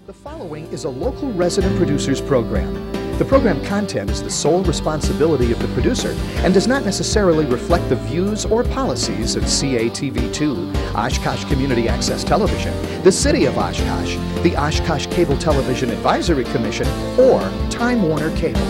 The following is a local resident producers program. The program content is the sole responsibility of the producer and does not necessarily reflect the views or policies of CATV2, Oshkosh Community Access Television, the City of Oshkosh, the Oshkosh Cable Television Advisory Commission, or Time Warner Cable.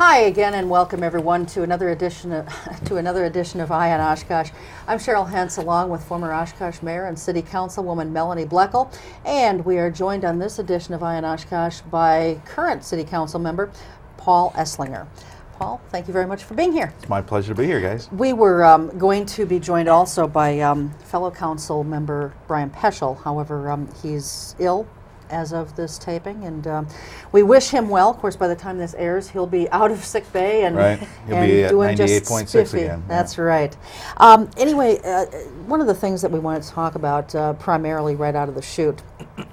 Hi again, and welcome everyone to another edition of Eye on Oshkosh. I'm Cheryl Hentz, along with former Oshkosh Mayor and City Councilwoman Melanie Bloechl, and we are joined on this edition of Eye on Oshkosh by current City Council member Paul Esslinger. Paul, thank you very much for being here. It's my pleasure to be here, guys. We were going to be joined also by fellow council member Brian Peschel. However, he's ill as of this taping, and we wish him well. Of course, by the time this airs, he'll be out of sick bay and, right. He'll be at doing 98.6 again. That's right. Anyway, one of the things that we wanted to talk about primarily right out of the chute,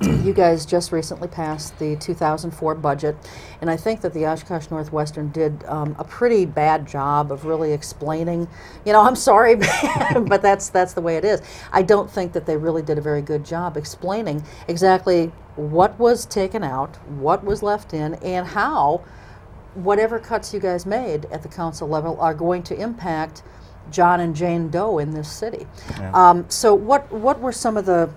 you guys just recently passed the 2004 budget, and I think that the Oshkosh Northwestern did a pretty bad job of really explaining, you know, I'm sorry, but that's the way it is. I don't think that they really did a very good job explaining exactly what was taken out, what was left in, and how whatever cuts you guys made at the council level are going to impact John and Jane Doe in this city. Yeah. So what were some of the,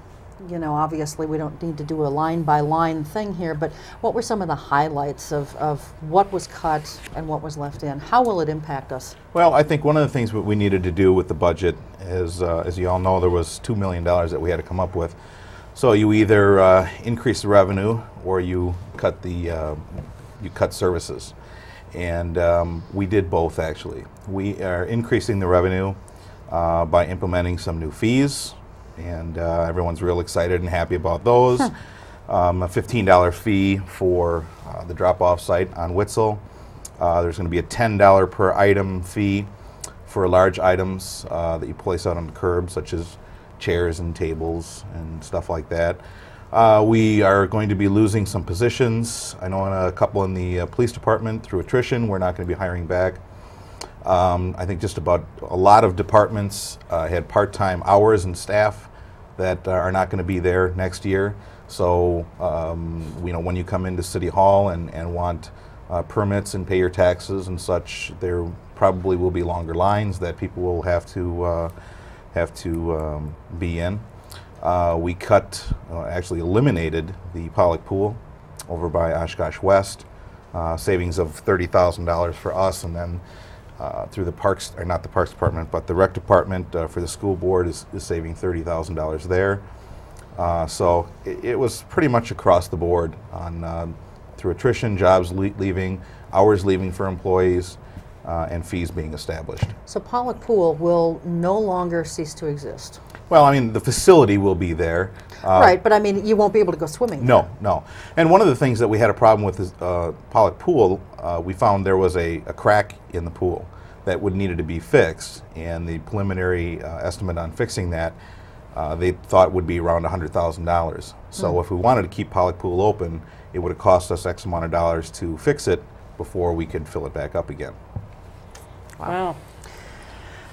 you know, obviously we don't need to do a line-by-line thing here, but what were some of the highlights of what was cut and what was left in? How will it impact us? Well, I think one of the things that we needed to do with the budget is, as you all know, there was $2 million that we had to come up with. So you either increase the revenue or you cut services, and we did both actually. We are increasing the revenue by implementing some new fees, and everyone's real excited and happy about those. A $15 fee for the drop-off site on Witzel. There's going to be a $10 per item fee for large items that you place out on the curb, such as chairs and tables and stuff like that. We are going to be losing some positions. I know a couple in the police department through attrition. We're not going to be hiring back. I think just about a lot of departments had part-time hours and staff that are not going to be there next year. So you know, when you come into City Hall and want permits and pay your taxes and such, there probably will be longer lines that people will have to be in. We actually eliminated the Pollock Pool over by Oshkosh West, savings of $30,000 for us, and then through the parks, or not the parks department, but the rec department for the school board is saving $30,000 there. So it was pretty much across the board on through attrition, jobs leaving, hours leaving for employees, and fees being established. So Pollock Pool will no longer cease to exist? Well, I mean, the facility will be there. Right, but I mean, you won't be able to go swimming No, there. no. And one of the things that we had a problem with is Pollock Pool, we found there was a crack in the pool that needed to be fixed, and the preliminary estimate on fixing that they thought would be around $100,000. So if we wanted to keep Pollock Pool open, it would have cost us X amount of dollars to fix it before we could fill it back up again. Wow.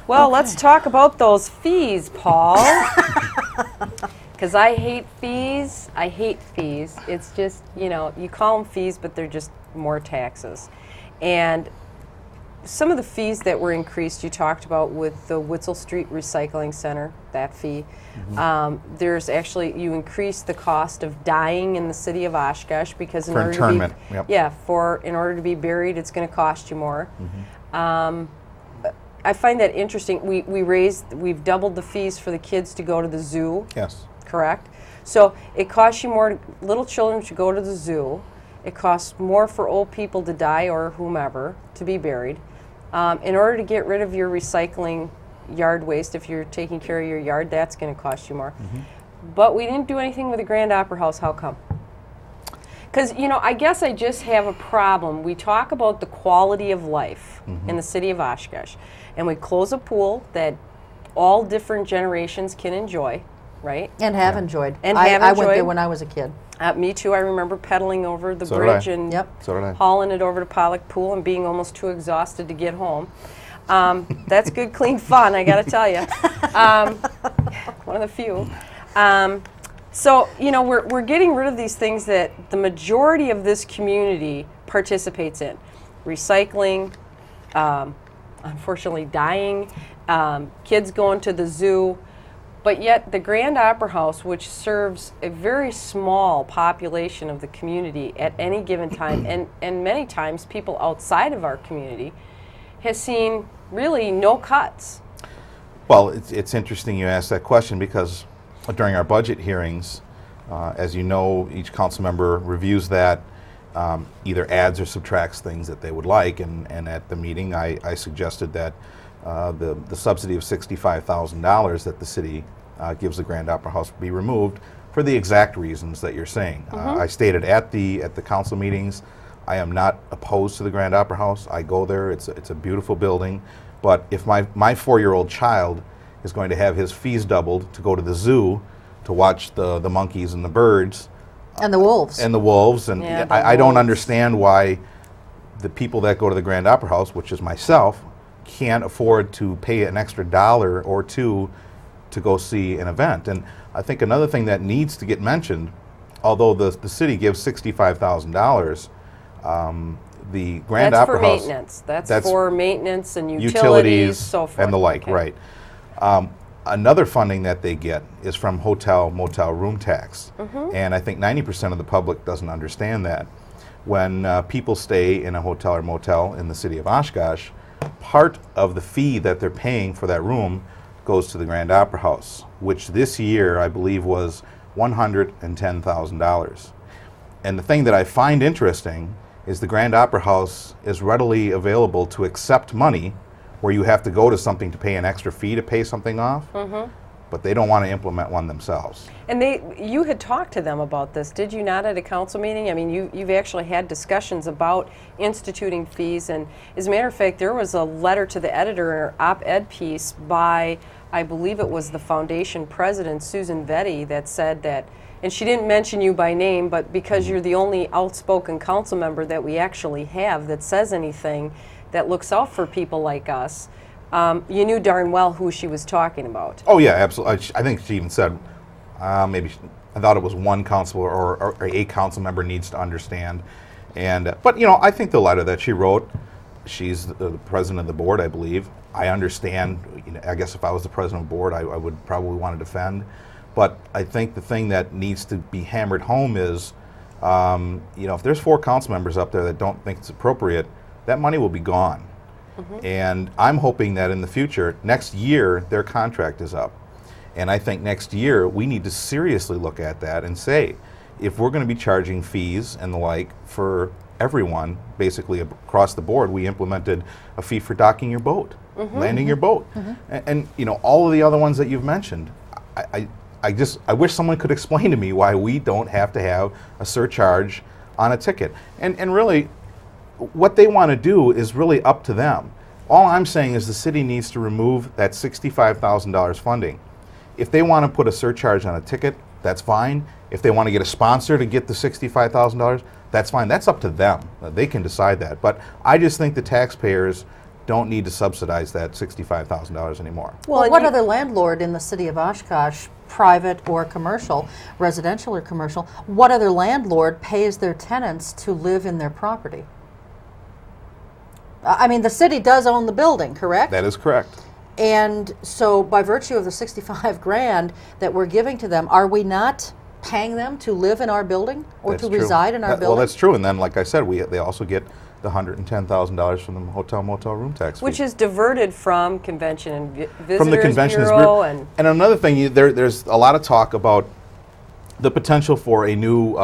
Well, let's talk about those fees, Paul. Because I hate fees. I hate fees. It's just, you know, you call them fees, but they're just more taxes. And some of the fees that were increased, you talked about with the Witzel Street Recycling Center, that fee. There's actually, you increase the cost of dying in the city of Oshkosh because in order internment, to be, in order to be buried, it's going to cost you more. I find that interesting. We've doubled the fees for the kids to go to the zoo. Yes. Correct? So it costs you more, little children to go to the zoo. It costs more for old people to die or whomever to be buried. In order to get rid of your recycling yard waste. If you're taking care of your yard, that's going to cost you more. But we didn't do anything with the Grand Opera House. How come? Because, you know, I guess I just have a problem. We talk about the quality of life in the city of Oshkosh, and we close a pool that all different generations can enjoy, right? And have enjoyed. And I have went enjoyed. there when I was a kid. Me too. I remember pedaling over the So did bridge I. and So did I. hauling it over to Pollock Pool and being almost too exhausted to get home. That's good, clean fun, I got to tell you. One of the few. So, you know, we're getting rid of these things that the majority of this community participates in. Recycling, unfortunately dying, kids going to the zoo. But yet the Grand Opera House, which serves a very small population of the community at any given time, and many times people outside of our community, has seen really no cuts. Well, it's interesting you asked that question because during our budget hearings, as you know, each council member reviews that, either adds or subtracts things that they would like, and at the meeting I suggested that the subsidy of $65,000 that the city gives the Grand Opera House be removed for the exact reasons that you're saying. I stated at the council meetings, I am not opposed to the Grand Opera House. I go there, it's a beautiful building, but if my 4-year-old child is going to have his fees doubled to go to the zoo to watch the monkeys and the birds And the wolves. and Yeah, the I don't wolves. understand why the people that go to the Grand Opera House, which is myself, can't afford to pay an extra $1 or $2 to go see an event. And I think another thing that needs to get mentioned, although the city gives $65,000, the Grand That's Opera for House, maintenance. That's for maintenance and utilities, utilities so forth. and the like, Okay. right. Another funding that they get is from hotel motel room tax, and I think 90% of the public doesn't understand that. When people stay in a hotel or motel in the city of Oshkosh, part of the fee that they're paying for that room goes to the Grand Opera House, which this year I believe was $110,000. And the thing that I find interesting is the Grand Opera House is readily available to accept money where you have to go to something to pay an extra fee to pay something off, but they don't want to implement one themselves. And you had talked to them about this, did you not, at a council meeting? I mean, you've actually had discussions about instituting fees, and as a matter of fact, there was a letter to the editor or op-ed piece by, I believe it was the foundation president, Susan Vetty, that said that, and she didn't mention you by name, but because you're the only outspoken council member that we actually have that says anything that looks out for people like us, you knew darn well who she was talking about. Oh yeah, absolutely. I think she even said, I thought it was one councilor or a council member needs to understand. And but you know, I think the letter that she wrote, she's the president of the board, I believe. I understand. You know, I guess if I was the president of the board, I would probably want to defend. But I think the thing that needs to be hammered home is, you know, if there's 4 council members up there that don't think it's appropriate, that money will be gone. And I'm hoping that in the future, next year, their contract is up. And I think next year, we need to seriously look at that and say, if we're going to be charging fees and the like for everyone, basically across the board, we implemented a fee for docking your boat, landing your boat. And you know, all of the other ones that you've mentioned, I wish someone could explain to me why we don't have to have a surcharge on a ticket. And really, what they want to do is really up to them. All I'm saying is the city needs to remove that $65,000 funding. If they want to put a surcharge on a ticket, that's fine. If they want to get a sponsor to get the $65,000, that's fine. That's up to them. They can decide that. But I just think the taxpayers don't need to subsidize that $65,000 anymore. Well, what other landlord in the city of Oshkosh, private or commercial, residential or commercial, what other landlord pays their tenants to live in their property? I mean, the city does own the building, correct? That is correct. And so by virtue of the 65 grand that we're giving to them, are we not paying them to live in our building or That's to true. reside in our building? Well, that's true. And then, like I said, they also get the $110,000 from the hotel motel room tax fee. Which is diverted from convention and visitors From the Conventions Bureau. Bureau. And another thing, there's a lot of talk about the potential for a new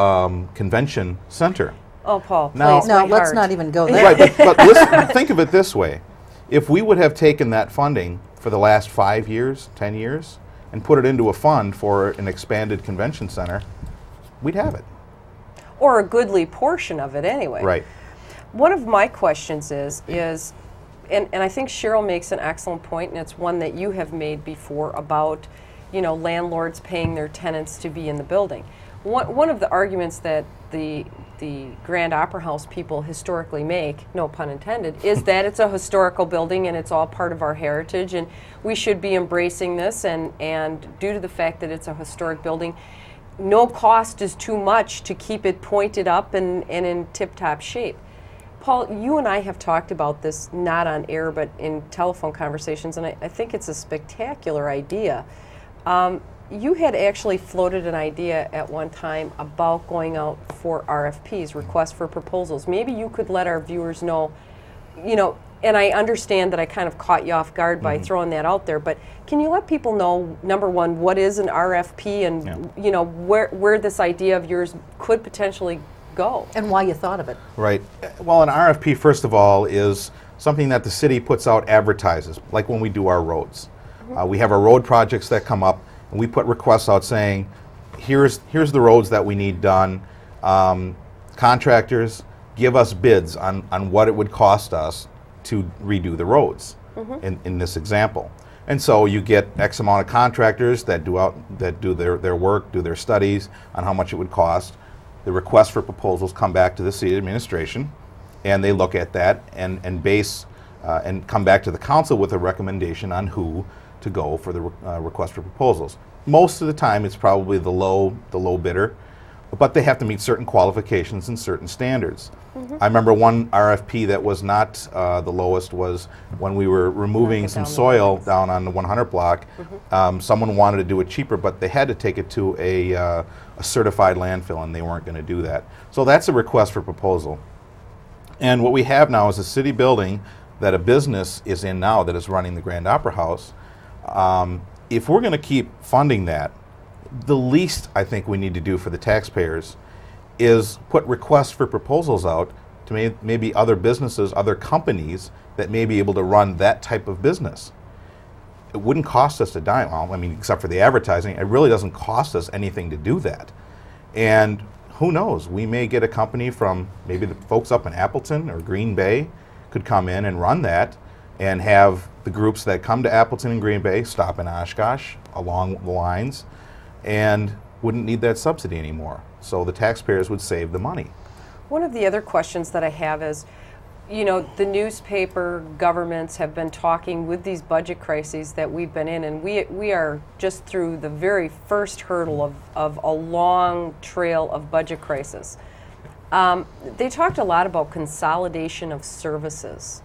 convention center. Oh, Paul, Now- please, No, my let's heart. not even go there. Right, but listen, think of it this way. If we would have taken that funding for the last 5 years, 10 years, and put it into a fund for an expanded convention center, we'd have it. Or a goodly portion of it anyway. Right. One of my questions is and I think Cheryl makes an excellent point, and it's one that you have made before about, you know, landlords paying their tenants to be in the building. One of the arguments that the Grand Opera House people historically make, no pun intended, is that it's a historical building and it's all part of our heritage, and we should be embracing this, and due to the fact that it's a historic building, no cost is too much to keep it pointed up and in tip-top shape. Paul, you and I have talked about this, not on air, but in telephone conversations, and I think it's a spectacular idea. You had actually floated an idea at one time about going out for RFPs, requests for proposals. Maybe you could let our viewers know, you know, and I understand that I kind of caught you off guard by throwing that out there, but can you let people know, number one, what is an RFP, and you know, where this idea of yours could potentially go? And why you thought of it. Right. Well, an RFP, first of all, is something that the city puts out, advertises, like when we do our roads. We have our road projects that come up, and we put requests out saying, here's the roads that we need done. Contractors, give us bids on what it would cost us to redo the roads in this example. And so you get X amount of contractors that do their work, do their studies on how much it would cost. The requests for proposals come back to the city administration, and they look at that and base and come back to the council with a recommendation on who to go for the request for proposals. Most of the time, it's probably the low bidder, but they have to meet certain qualifications and certain standards. I remember one RFP that was not the lowest was when we were removing some soil down on the 100 block. Someone wanted to do it cheaper, but they had to take it to a certified landfill, and they weren't going to do that. So that's a request for proposal. And what we have now is a city building that a business is in now that is running the Grand Opera House. If we're going to keep funding that, the least I think we need to do for the taxpayers is put requests for proposals out to maybe other businesses, other companies that may be able to run that type of business. It wouldn't cost us a dime. Well, I mean, except for the advertising, it really doesn't cost us anything to do that. And who knows, we may get a company from maybe the folks up in Appleton or Green Bay could come in and run that, and have the groups that come to Appleton and Green Bay stop in Oshkosh along the lines, and wouldn't need that subsidy anymore. So the taxpayers would save the money. One of the other questions that I have is, you know, the newspaper, governments have been talking with these budget crises that we've been in, and we are just through the very first hurdle of a long trail of budget crisis. They talked a lot about consolidation of services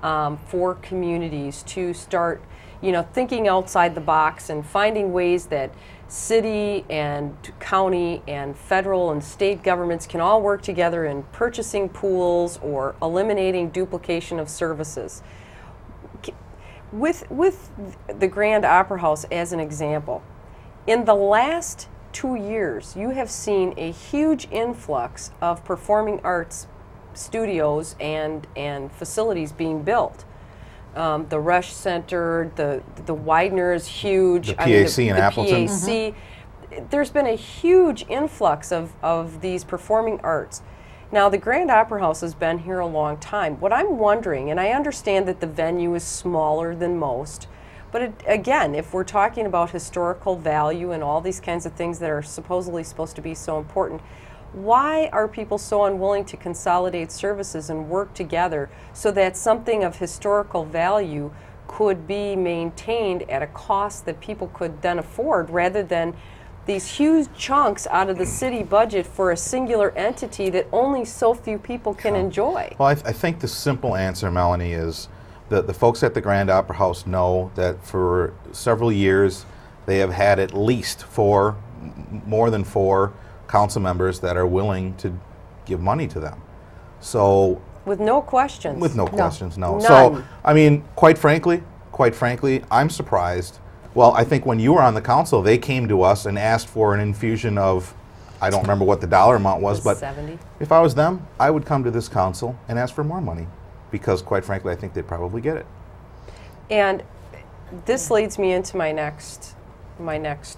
for communities to start, you know, thinking outside the box and finding ways that city and county and federal and state governments can all work together in purchasing pools or eliminating duplication of services. With the Grand Opera House as an example, in the last 2 years, you have seen a huge influx of performing arts studios and facilities being built. The Rush Center, the Widener is huge. The PAC in Appleton. PAC. There's been a huge influx of these performing arts. Now, the Grand Opera House has been here a long time. What I'm wondering, and I understand that the venue is smaller than most, but again, if we're talking about historical value and all these kinds of things that are supposedly supposed to be so important, why are people so unwilling to consolidate services and work together so that something of historical value could be maintained at a cost that people could then afford, rather than these huge chunks out of the city budget for a singular entity that only so few people can enjoy? Well, I think the simple answer, Melanie, is that the folks at the Grand Opera House know that for several years they have had at least more than four council members that are willing to give money to them. So with no questions. With no questions, no. None. So I mean, quite frankly, I'm surprised. Well, I think when you were on the council, they came to us and asked for an infusion of, I don't remember what the dollar amount was, but 70. If I was them, I would come to this council and ask for more money, because quite frankly, I think they'd probably get it. And this leads me into my next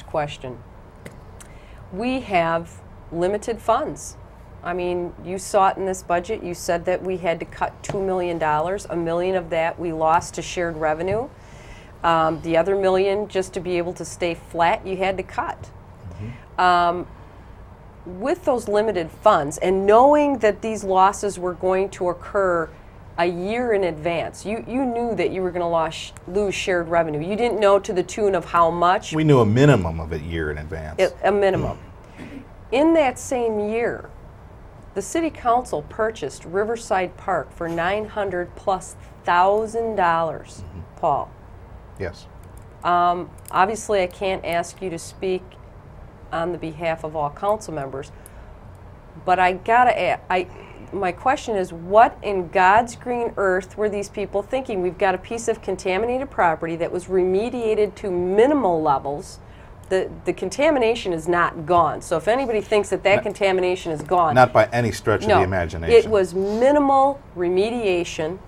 question. We have limited funds. I mean, you saw it in this budget. You said that we had to cut $2 million. $1 million of that we lost to shared revenue. The other $1 million, just to be able to stay flat, you had to cut. With those limited funds and knowing that these losses were going to occur a year in advance, you knew that you were going to lose shared revenue. You didn't know to the tune of how much. We knew a minimum of a year in advance. A minimum. In that same year, the city council purchased Riverside Park for $900,000+, Paul. Yes. Obviously, I can't ask you to speak on the behalf of all council members, but I gotta ask, my question is, what in God's green earth were these people thinking? We've got a piece of contaminated property that was remediated to minimal levels. The contamination is not gone. So if anybody thinks that contamination is gone. Not by any stretch of the imagination. It was minimal remediation,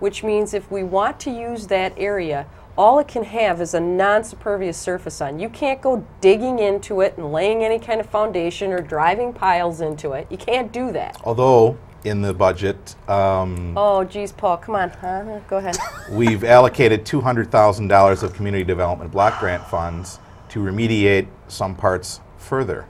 which means if we want to use that area, all it can have is a non-supervious surface on. You can't go digging into it and laying any kind of foundation or driving piles into it. You can't do that. Although, in the budget, oh, geez, Paul, come on. Go ahead. we've allocated $200,000 of community development block grant funds to remediate some parts further.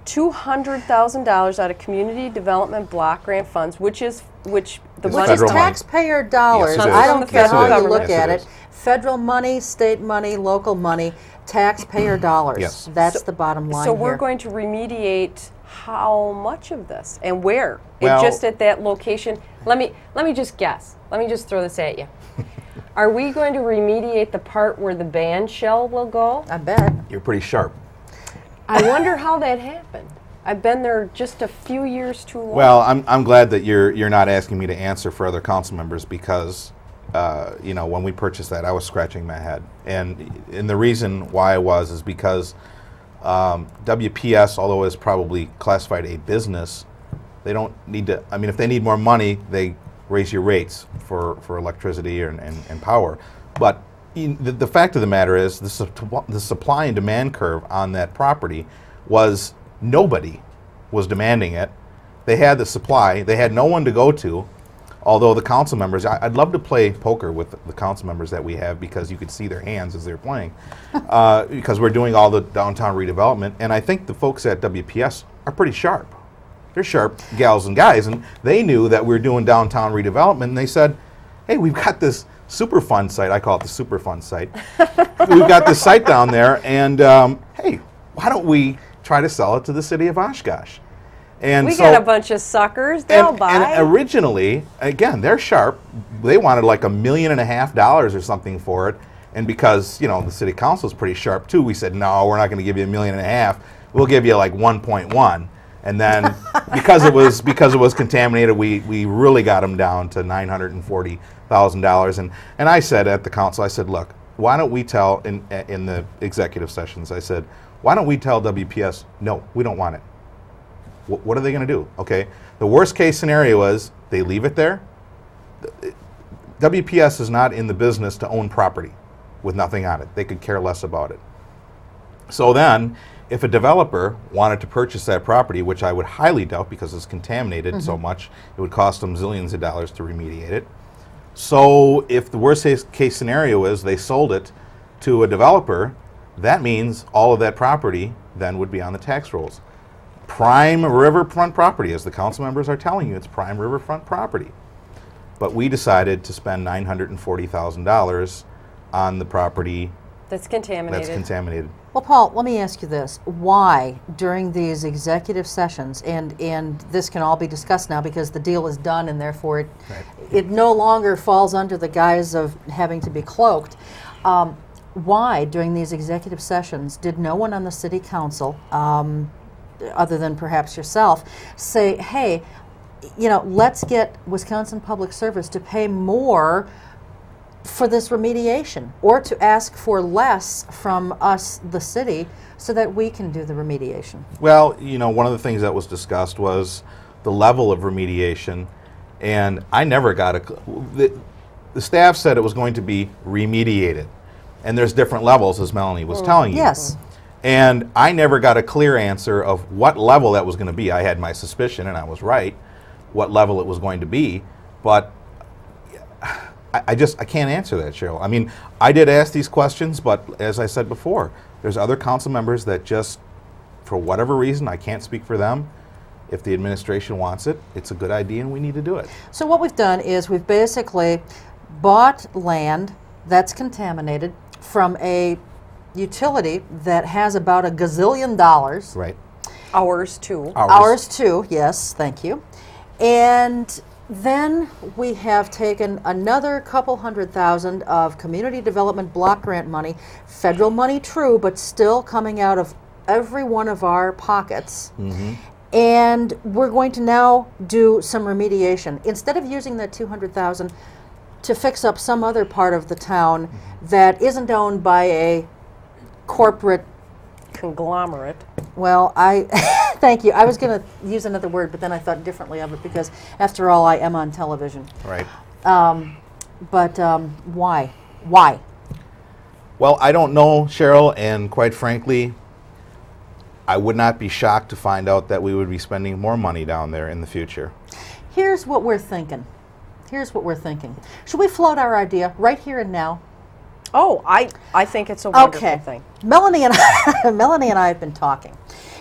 $200,000 out of community development block grant funds, which is Which is federal money. taxpayer dollars. Yes, it is. I don't care Yes, it how is. you look Yes, at it it. is. Federal money, state money, local money, taxpayer dollars. Yes. That's the bottom line So here. we're going to remediate how much of this and where? Well- Just at that location? Let me just guess. Let me just throw this at you. Are we going to remediate the part where the band shell will go? I bet. You're pretty sharp. I wonder how that happened. I've been there just a few years too long. Well, I'm glad that you're not asking me to answer for other council members because, you know, when we purchased that, I was scratching my head, and the reason why I was is because WPS, although it's probably classified a business, they don't need to. I mean, if they need more money, they raise your rates for electricity and power. But the fact of the matter is, the supply and demand curve on that property was. Nobody was demanding it. They had the supply. They had no one to go to. Although the council members, I'd love to play poker with the council members that we have because you could see their hands as they're playing. Because we're doing all the downtown redevelopment. And I think the folks at WPS are pretty sharp. They're sharp gals and guys. And they knew that we were doing downtown redevelopment. And they said, hey, we've got this Superfund site. I call it the Superfund site. We've got this site down there. And hey, why don't we try to sell it to the city of Oshkosh? And we so, got a bunch of suckers. They'll buy. And originally, again, they're sharp. They wanted like $1.5 million or something for it. And because, you know, the city council is pretty sharp too, we said, no, we're not going to give you $1.5 million. We'll give you like 1.1. And then because it was contaminated, we really got them down to $940,000. And I said at the council, I said, look, why don't we tell in the executive sessions, I said, why don't we tell WPS, no, we don't want it. What are they going to do? Okay, the worst case scenario is they leave it there. WPS is not in the business to own property with nothing on it. They could care less about it. So then, if a developer wanted to purchase that property, which I would highly doubt because it's contaminated so much, it would cost them zillions of dollars to remediate it. So if the worst case scenario is they sold it to a developer, that means all of that property then would be on the tax rolls. Prime riverfront property, as the council members are telling you, it's prime riverfront property. But we decided to spend $940,000 on the property That's contaminated. Well, Paul, let me ask you this. Why, during these executive sessions, and this can all be discussed now because the deal is done and therefore it no longer falls under the guise of having to be cloaked, why, during these executive sessions, did no one on the city council, other than perhaps yourself, say, hey, you know, let's get Wisconsin Public Service to pay more for this remediation, or to ask for less from us, the city, so that we can do the remediation? Well, you know, one of the things that was discussed was the level of remediation, and I never got the staff said it was going to be remediated. And there's different levels, as Melanie was telling you. Yes. And I never got a clear answer of what level that was going to be. I had my suspicion, and I was right, what level it was going to be. But I can't answer that, Cheryl. I mean, I did ask these questions, but as I said before, there's other council members that just, for whatever reason, I can't speak for them. If the administration wants it, it's a good idea and we need to do it. So what we've done is we've basically bought land that's contaminated from a utility that has about $1 gazillion. Right. Ours too. Ours too, yes, thank you. And then we have taken another couple $100,000 of community development block grant money, federal money true, but still coming out of every one of our pockets. And we're going to now do some remediation. Instead of using that $200,000 to fix up some other part of the town that isn't owned by a corporate Conglomerate. well, thank you. I was going to use another word, but then I thought differently of it because, after all, I am on television. Right. But why? Why? Well, I don't know, Cheryl, and quite frankly, I would not be shocked to find out that we would be spending more money down there in the future. Here's what we're thinking. Here's what we're thinking. Should we float our idea right here and now? Oh, I think it's a wonderful thing. Melanie and I have been talking.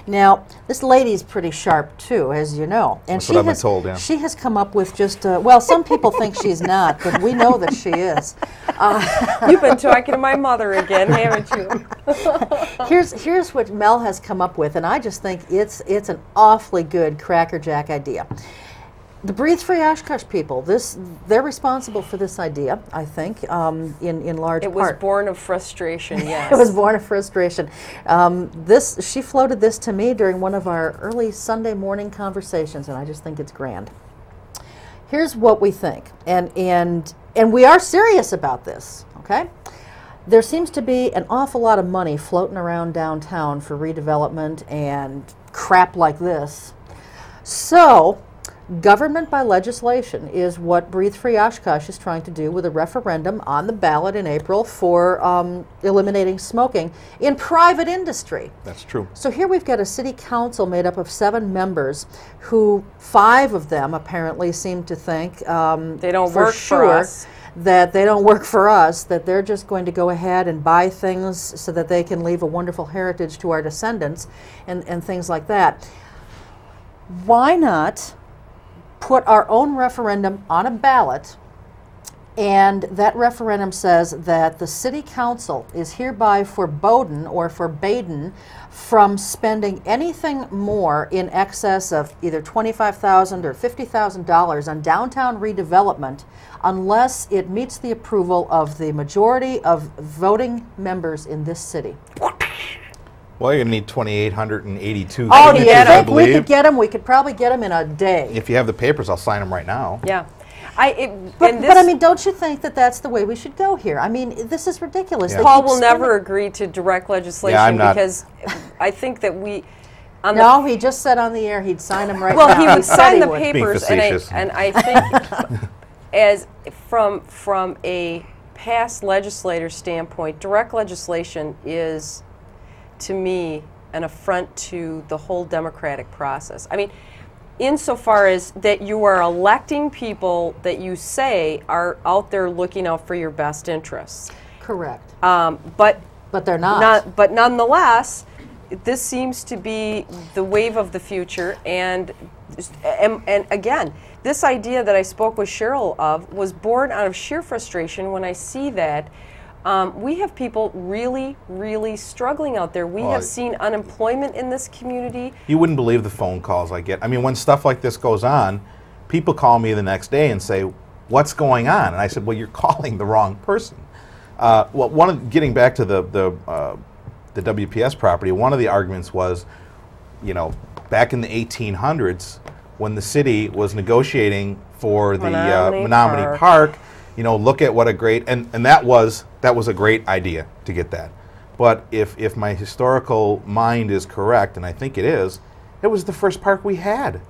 Now, this lady's pretty sharp too, as you know, and That's what I've been told, yeah. She has come up with just well, some people think she's not, but we know that she is. You've been talking to my mother again, haven't you? Here's what Mel has come up with, and I just think it's an awfully good crackerjack idea. The Breathe Free Oshkosh people, they're responsible for this idea, I think, in large part. It was born of frustration, yes. It was born of frustration. She floated this to me during one of our early Sunday morning conversations, and I just think it's grand. Here's what we think, and we are serious about this, okay? There seems to be an awful lot of money floating around downtown for redevelopment and crap like this. So, government by legislation is what Breathe Free Oshkosh is trying to do with a referendum on the ballot in April for eliminating smoking in private industry. That's true. So here we've got a city council made up of 7 members who 5 of them apparently seem to think they don't for work sure for us. That they don't work for us, that they're just going to go ahead and buy things so that they can leave a wonderful heritage to our descendants and things like that. Why not put our own referendum on a ballot, and that referendum says that the city council is hereby forbidden or forbidden from spending anything more in excess of either $25,000 or $50,000 on downtown redevelopment unless it meets the approval of the majority of voting members in this city. Well, you're going to need 2,882 Oh, do you signatures, I think we believe. could get them? We could probably get them in a day. If you have the papers, I'll sign them right now. Yeah. But I mean, don't you think that that's the way we should go here? I mean, this is ridiculous. Yeah. They Paul keep will spending- never agree to direct legislation Yeah, I'm not. because I think that we... No, he just said on the air he'd sign them right Well, now. he would said sign he the would. papers, Being and facetious. I think, as from a past legislator standpoint, direct legislation is, to me, an affront to the whole democratic process. I mean, insofar as that you are electing people that you say are out there looking out for your best interests. Correct. But they're not. But nonetheless, this seems to be the wave of the future, and again, this idea that I spoke with Cheryl of was born out of sheer frustration when I see that we have people really, really struggling out there. We have seen unemployment in this community. You wouldn't believe the phone calls I get. I mean, when stuff like this goes on, people call me the next day and say, "What's going on?" And I said, "Well, you're calling the wrong person." Well, getting back to the WPS property, one of the arguments was, you know, back in the 1800s, when the city was negotiating for the Menominee Park, you know, look at what a great, and that was a great idea to get that. But if my historical mind is correct, and I think it was the first park we had.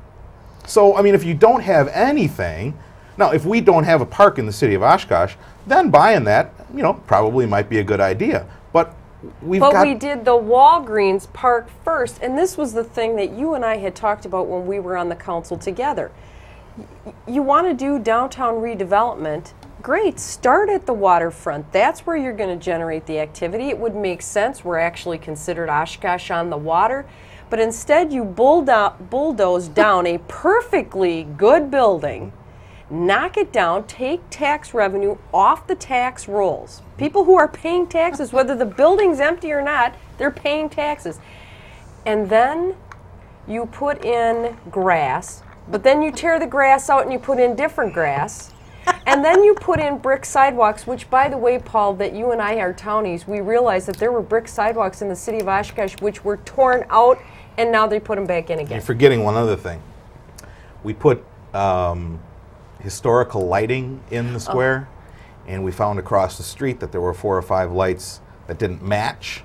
So, I mean, if you don't have anything, Now, if we don't have a park in the city of Oshkosh, then buying that, you know, probably might be a good idea. But we did the Walgreens park first, and this was the thing that you and I had talked about when we were on the council together. You want to do downtown redevelopment, great, start at the waterfront. That's where you're going to generate the activity. It would make sense. We're actually considered Oshkosh on the water. But instead you bulldoze down a perfectly good building, knock it down, take tax revenue off the tax rolls. People who are paying taxes, whether the building's empty or not, they're paying taxes. And then you put in grass, but then you tear the grass out and you put in different grass. And then you put in brick sidewalks, which, by the way, Paul, that you and I are townies, we realized that there were brick sidewalks in the city of Oshkosh which were torn out, and now they put them back in again. You're forgetting one other thing. We put historical lighting in the square, and we found across the street that there were 4 or 5 lights that didn't match.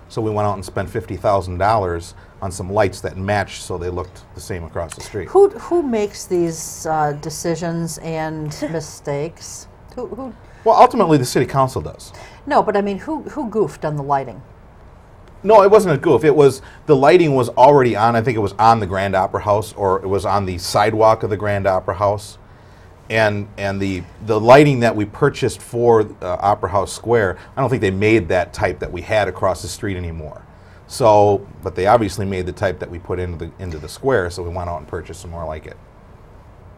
So we went out and spent $50,000 on some lights that matched so they looked the same across the street. Who makes these decisions and mistakes? Who? Well, ultimately the city council does. No, but I mean, who goofed on the lighting? No, it wasn't a goof. It was, the lighting was already on. I think it was on the Grand Opera House, or it was on the sidewalk of the Grand Opera House. And the lighting that we purchased for Opera House Square, I don't think they made that type that we had across the street anymore. So, but they obviously made the type that we put into the square, so we went out and purchased some more like it.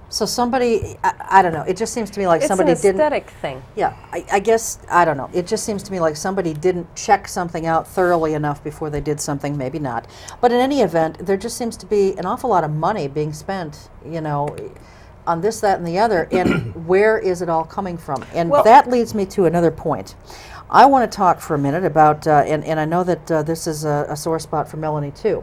So somebody, I don't know, it just seems to me like somebody didn't... It's an aesthetic thing. Yeah, I guess, I don't know. It just seems to me like somebody didn't check something out thoroughly enough before they did something, maybe not. But in any event, there just seems to be an awful lot of money being spent, you know, on this, that, and the other, and where is it all coming from? And that leads me to another point. I want to talk for a minute about, and I know that this is a sore spot for Melanie too,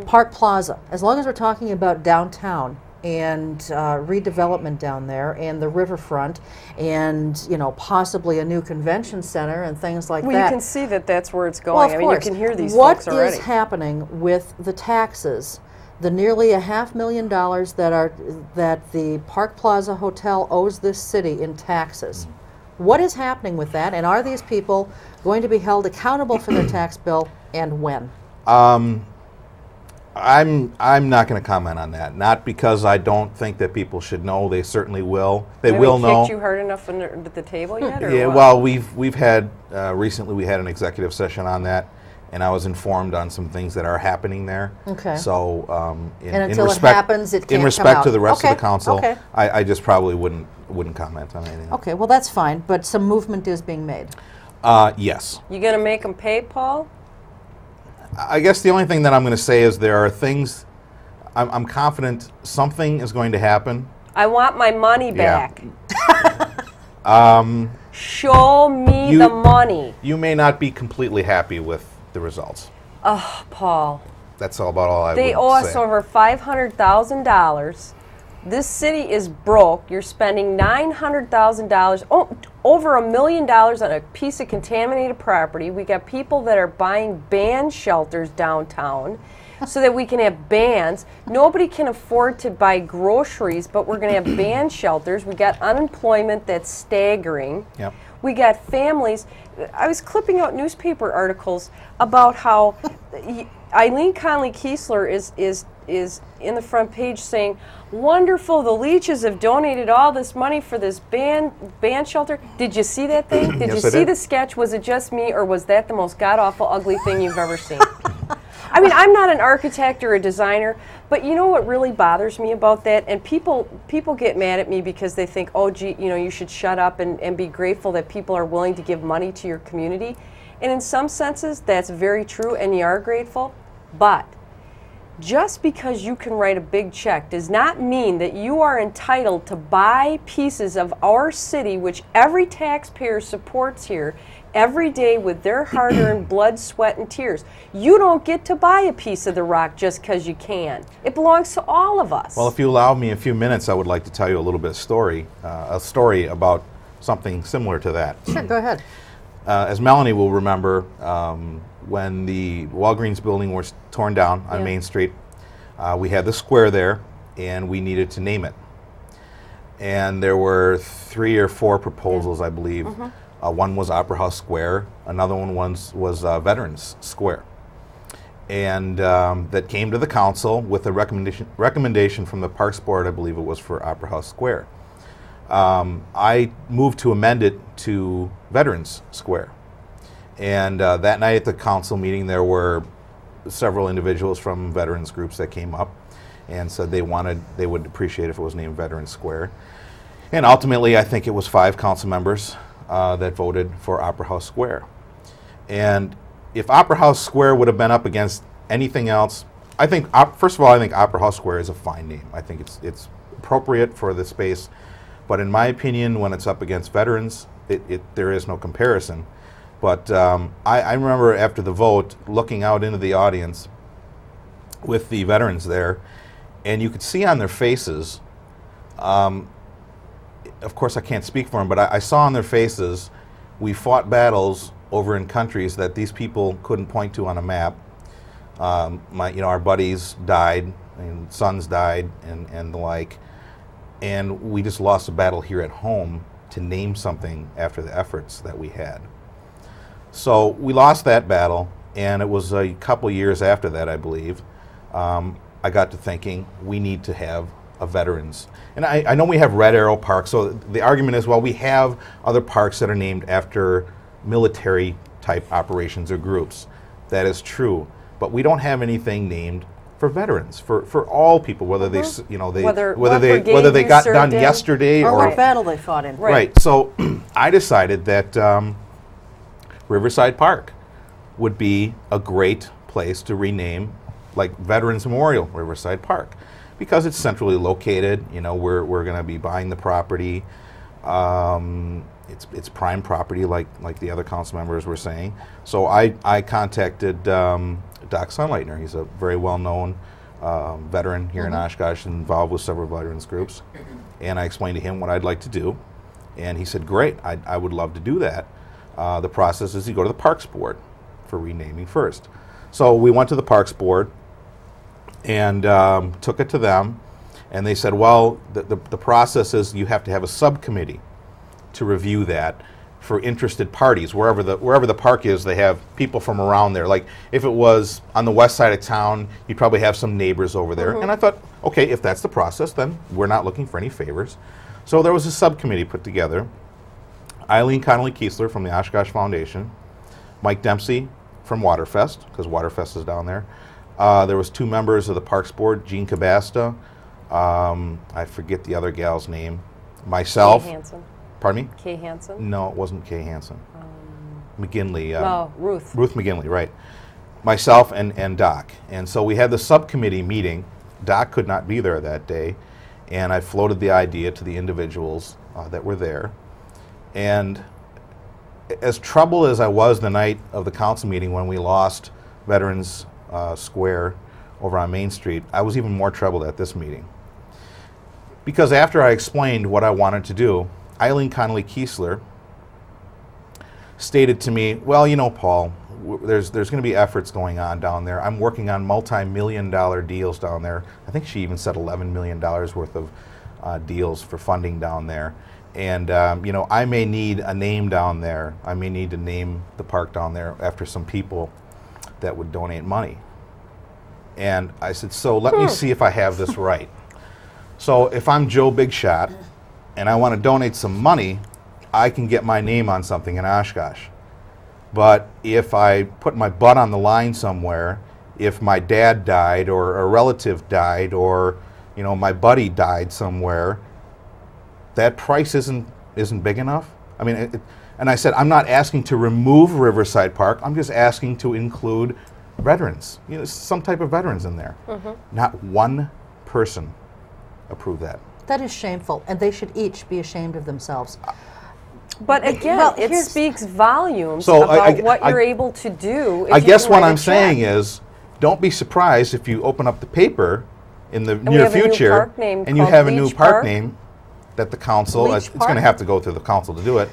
Park Plaza. As long as we're talking about downtown and redevelopment down there and the riverfront and, you know, possibly a new convention center and things like that. Well, you can see that that's where it's going. Well, of I mean, course. you can hear these folks already. What is happening with the taxes? The nearly $500,000 that the Park Plaza Hotel owes this city in taxes. What is happening with that, and are these people going to be held accountable for their tax bill, and when? I'm not going to comment on that. Not because I don't think that people should know. They certainly will. They will know. Kicked you hard enough at the table yet? Or yeah. what? Well, we've had recently we had an executive session on that, and I was informed on some things that are happening there. Okay. So in respect to the rest of the council, I just probably wouldn't comment on anything. Okay, well that's fine, but some movement is being made. Yes. You going to make them pay, Paul? I guess the only thing that I'm going to say is there are things, I'm confident something is going to happen. I want my money back. Show me the money. You may not be completely happy with the results. Oh, Paul. That's all about all I would say. They owe us over $500,000. This city is broke. You're spending $900,000, over $1 million on a piece of contaminated property. We got people that are buying band shelters downtown so that we can have bands. Nobody can afford to buy groceries, but we're going to have band shelters. We got unemployment that's staggering. Yep. We got families. I was clipping out newspaper articles about how Eileen Conley-Kiesler is in the front page saying, wonderful, the Leaches have donated all this money for this band shelter. Did you see that thing? Did you see the sketch? Was it just me, or was that the most god-awful ugly thing you've ever seen? I mean, I'm not an architect or a designer, but you know what really bothers me about that? And people get mad at me because they think, oh, gee, you know, you should shut up and be grateful that people are willing to give money to your community. And in some senses, that's very true, and you are grateful. But just because you can write a big check does not mean that you are entitled to buy pieces of our city, which every taxpayer supports here every day with their hard-earned blood, sweat, and tears. You don't get to buy a piece of the rock just because you can. It belongs to all of us. Well, if you allow me a few minutes, I would like to tell you a little bit of a story about something similar to that. Sure, go ahead. As Melanie will remember, when the Walgreens building was torn down on Main Street, we had the square there, and we needed to name it. and there were 3 or 4 proposals, I believe. One was Opera House Square, another one was Veterans Square. And that came to the council with a recommendation from the Parks Board, I believe it was for Opera House Square. I moved to amend it to Veterans Square. And that night at the council meeting, there were several individuals from veterans groups that came up and said they would appreciate if it was named Veterans Square. And ultimately, I think it was 5 council members that voted for Opera House Square. And if Opera House Square would have been up against anything else, I think, first of all, I think Opera House Square is a fine name. I think it's appropriate for the space. But in my opinion, when it's up against veterans, there is no comparison. But I remember after the vote, looking out into the audience with the veterans there, and you could see on their faces, of course I can't speak for them, but I saw on their faces, we fought battles over in countries that these people couldn't point to on a map. Our buddies died, and sons died, and the like, and we just lost a battle here at home to name something after the efforts that we had. So we lost that battle, and it was a couple years after that, I believe, I got to thinking we need to have a veterans. And I know we have Red Arrow Park, so the argument is, well, we have other parks that are named after military type operations or groups. That is true, but we don't have anything named for veterans, for all people, whether they, whether they got done yesterday or what battle they fought in. Right. So I decided that Riverside Park would be a great place to rename, like Veterans Memorial Riverside Park, because it's centrally located. You know, we're going to be buying the property. It's prime property, like the other council members were saying. So I contacted Doc Sunlightner. He's a very well-known veteran here in Oshkosh, involved with several veterans groups, and I explained to him what I'd like to do, and he said, "Great, I would love to do that." The process is you go to the Parks Board for renaming first. So we went to the Parks Board and took it to them, and they said, well, the process is you have to have a subcommittee to review that for interested parties. Wherever the park is, they have people from around there. Like if it was on the west side of town, you'd probably have some neighbors over there. And I thought, okay, if that's the process, then we're not looking for any favors. So there was a subcommittee put together. Eileen Connolly-Kiesler from the Oshkosh Foundation, Mike Dempsey from Waterfest, because Waterfest is down there. There was 2 members of the Parks Board, Jean Cabasta, I forget the other gal's name, myself. Kay Hansen. Pardon me? Kay Hansen? No, it wasn't Kay Hansen. McGinley. No, Ruth. Ruth McGinley, right. Myself and Doc. And so we had the subcommittee meeting. Doc could not be there that day, and I floated the idea to the individuals that were there. And as troubled as I was the night of the council meeting when we lost Veterans Square over on Main Street, I was even more troubled at this meeting. Because after I explained what I wanted to do, Eileen Connolly-Kiesler stated to me, well, you know, Paul, there's going to be efforts going on down there. I'm working on multi-million-dollar deals down there. I think she even said $11 million worth of deals for funding down there. And, you know, I may need a name down there. I may need to name the park down there after some people that would donate money. And I said, so let me see if I have this right. So if I'm Joe Big Shot and I want to donate some money, I can get my name on something in Oshkosh. But if I put my butt on the line somewhere, if my dad died or a relative died or, you know, my buddy died somewhere, that price isn't big enough. I mean, and I said, I'm not asking to remove Riverside Park. I'm just asking to include veterans. You know, some type of veterans in there. Not one person approved that. That is shameful, and they should each be ashamed of themselves. But again, Well, it here's- speaks volumes So about what you're able to do. If I you guess can what write a I'm saying check. is, don't be surprised if you open up the paper in the we near have a new future park name and you called have a new Bleach park Park. name that the council, Bleach it's going to Park? have to go through the council to do it.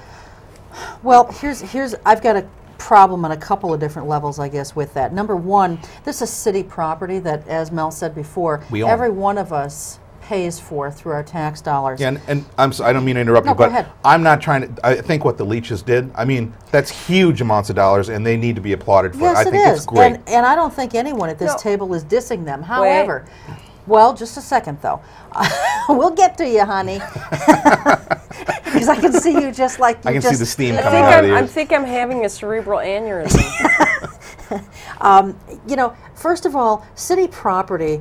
Well, here's I've got a problem on a couple of different levels, I guess, with that. Number one, this is city property that, as Mel said before, We own. every one of us pays for through our tax dollars. Yeah, and I don't mean to interrupt No, you, go but ahead. I'm not trying to. I think what the Leaches did. I mean, that's huge amounts of dollars, and they need to be applauded for. Yes, I think it is. it's great. And I don't think anyone at this No. table is dissing them. However, well, just a second though. We'll get to you, honey. Because I can see you just like you I can see the steam I coming out of I you. think I'm having a cerebral aneurysm. You know, first of all, city property,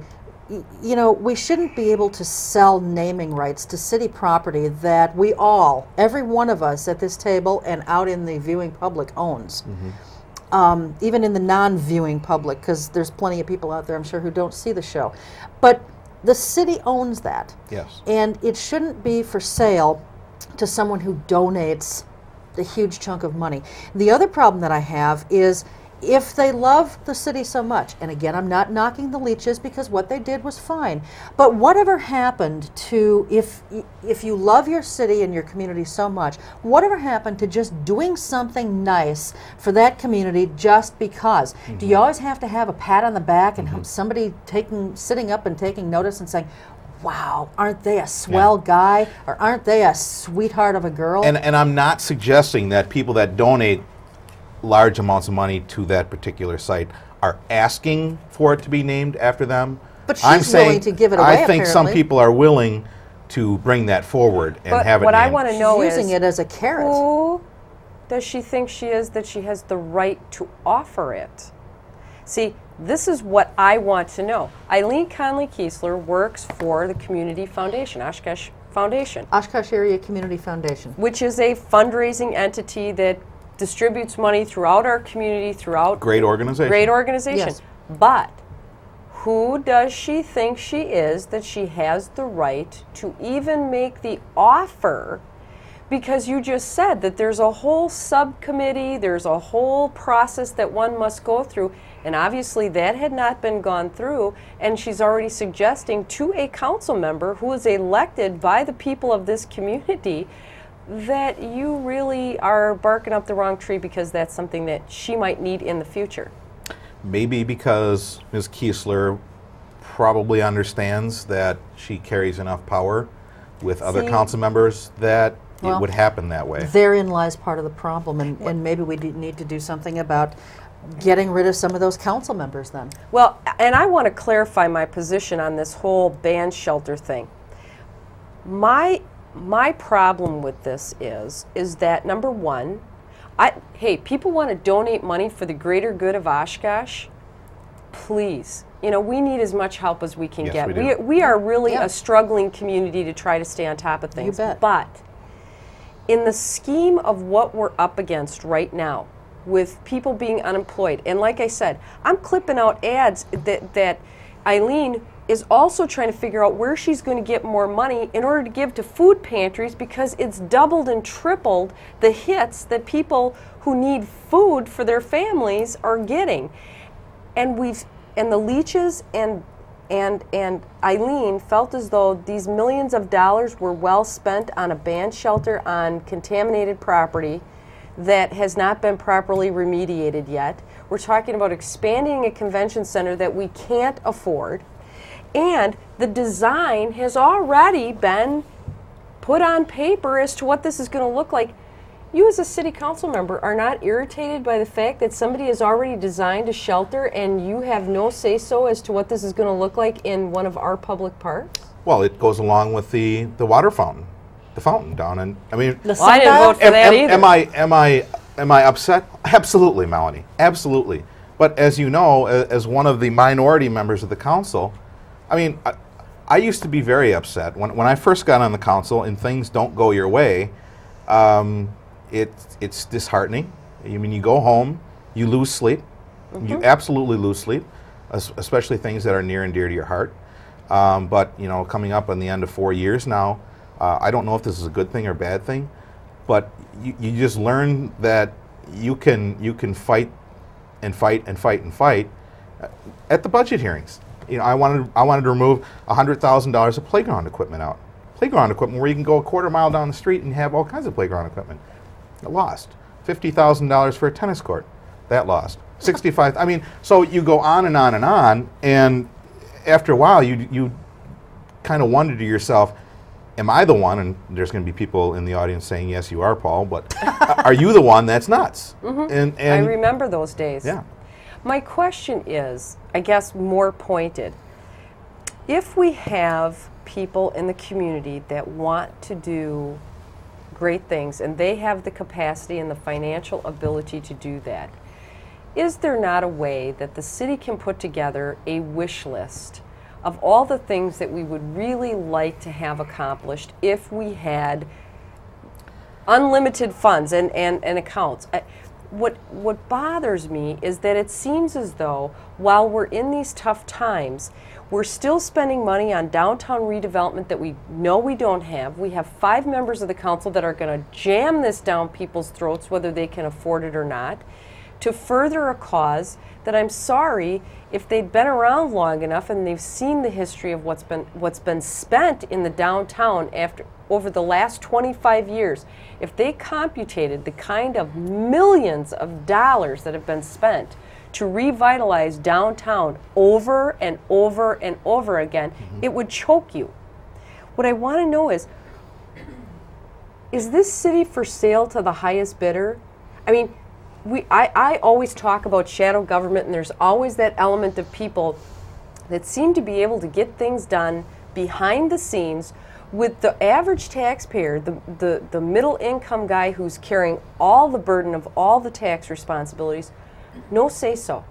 you know, we shouldn't be able to sell naming rights to city property that we all, every one of us at this table and out in the viewing public owns. Even in the non-viewing public, because there's plenty of people out there, I'm sure, who don't see the show. But the city owns that. Yes. And it shouldn't be for sale to someone who donates a huge chunk of money. The other problem that I have is if they love the city so much, and again, I'm not knocking the Leaches because what they did was fine, but whatever happened to, if you love your city and your community so much, whatever happened to just doing something nice for that community just because? Do you always have to have a pat on the back and somebody sitting up and taking notice and saying, wow, aren't they a swell guy, or aren't they a sweetheart of a girl? And I'm not suggesting that people that donate large amounts of money to that particular site are asking for it to be named after them. But she's I'm saying, willing to give it away, I think some apparently. people are willing to bring that forward and But have it what I named. want to know using is it as a carrot. who does she think she is that she has the right to offer it? See, this is what I want to know. Eileen Conley-Kiesler works for the Community Foundation, Oshkosh Foundation, Oshkosh Area Community Foundation. which is a fundraising entity that distributes money throughout our community, throughout Great organization. great organization. Yes. But who does she think she is that she has the right to even make the offer? Because you just said that there's a whole subcommittee, there's a whole process that one must go through, and obviously that had not been gone through, and she's already suggesting to a council member who is elected by the people of this community that you really are barking up the wrong tree because that's something that she might need in the future. Maybe because Ms. Kiesler probably understands that she carries enough power with other See? council members that Well, it would happen that way. Therein lies part of the problem, and maybe we need to do something about getting rid of some of those council members then. Well, and I want to clarify my position on this whole band shelter thing. My problem with this is that, number one, hey, people want to donate money for the greater good of Oshkosh. Please, you know, we need as much help as we can Yes, get. we do. We are really Yeah. a struggling community to try to stay on top of things. bet. But in the scheme of what we're up against right now, with people being unemployed, and like I said, I'm clipping out ads that Eileen is also trying to figure out where she's going to get more money in order to give to food pantries, because it's doubled and tripled the hits that people who need food for their families are getting. And the Leaches and Eileen felt as though these millions of dollars were well spent on a band shelter on contaminated property that has not been properly remediated yet. We're talking about expanding a convention center that we can't afford. And the design has already been put on paper as to what this is going to look like. You as a city council member are not irritated by the fact that somebody has already designed a shelter and you have no say-so as to what this is going to look like in one of our public parks? Well, it goes along with the water fountain, the fountain down in, I mean, Well, I didn't vote for that either. am I upset? Absolutely, Melanie, absolutely. But as you know, as one of the minority members of the council, I mean, I used to be very upset when I first got on the council and things don't go your way. It's disheartening. I mean, you go home, you lose sleep, you absolutely lose sleep, especially things that are near and dear to your heart. But you know, coming up on the end of 4 years now, I don't know if this is a good thing or bad thing, but you just learn that you can fight and fight and fight and fight at the budget hearings. You know, I wanted to remove $100,000 of playground equipment out. Playground equipment where you can go a quarter mile down the street and have all kinds of playground equipment. It lost. $50,000 for a tennis court. That lost. 65. I mean, so you go on and on and on, and after a while, you kind of wonder to yourself, am I the one, and there's going to be people in the audience saying, yes, you are, Paul, but are you the one that's nuts? And I remember those days. Yeah. My question is, I guess more pointed, if we have people in the community that want to do great things and they have the capacity and the financial ability to do that, is there not a way that the city can put together a wish list of all the things that we would really like to have accomplished if we had unlimited funds and accounts? What bothers me is that it seems as though while we're in these tough times, we're still spending money on downtown redevelopment that we know we don't have. We have 5 members of the council that are going to jam this down people's throats whether they can afford it or not, to further a cause that I'm sorry, if they'd been around long enough and they've seen the history of what's been spent in the downtown over the last 25 years, if they computed the kind of millions of dollars that have been spent to revitalize downtown over and over and over again, it would choke you. What I want to know is this city for sale to the highest bidder? I mean, I always talk about shadow government, and there's always that element of people that seem to be able to get things done behind the scenes with the average taxpayer, the middle income guy who's carrying all the burden of all the tax responsibilities, no say so.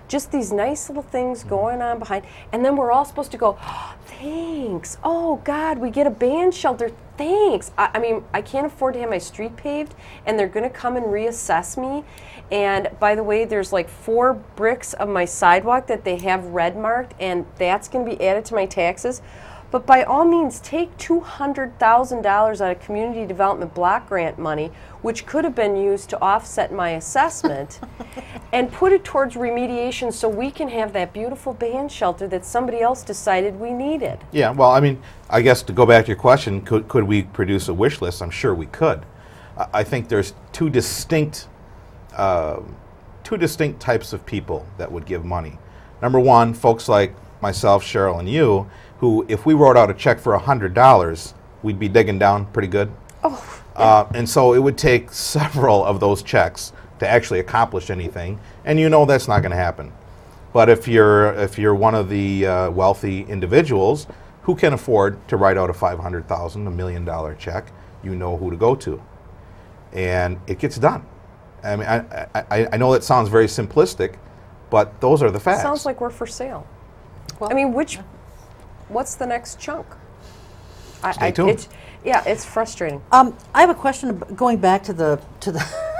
Just these nice little things going on behind, and then we're all supposed to go, oh, thanks, oh God, we get a band shelter, thanks. I mean, I can't afford to have my street paved, and they're gonna come and reassess me, and by the way, there's like 4 bricks of my sidewalk that they have red marked, and that's gonna be added to my taxes. But by all means, take $200,000 out of community development block grant money, which could have been used to offset my assessment, and put it towards remediation so we can have that beautiful band shelter that somebody else decided we needed. Yeah, well, I mean, I guess to go back to your question, could we produce a wish list? I'm sure we could. I think there's two distinct types of people that would give money. Number one, folks like myself, Cheryl, and you, who, if we wrote out a check for $100, we'd be digging down pretty good. Oh. And so it would take several of those checks to actually accomplish anything, and you know that's not going to happen. But if you're one of the wealthy individuals who can afford to write out a $500,000, $1 million check, you know who to go to, and it gets done. I mean, I know that sounds very simplistic, but those are the facts. Sounds like we're for sale. Well, I mean, what's the next chunk? Stay tuned. It's frustrating. I have a question going back to the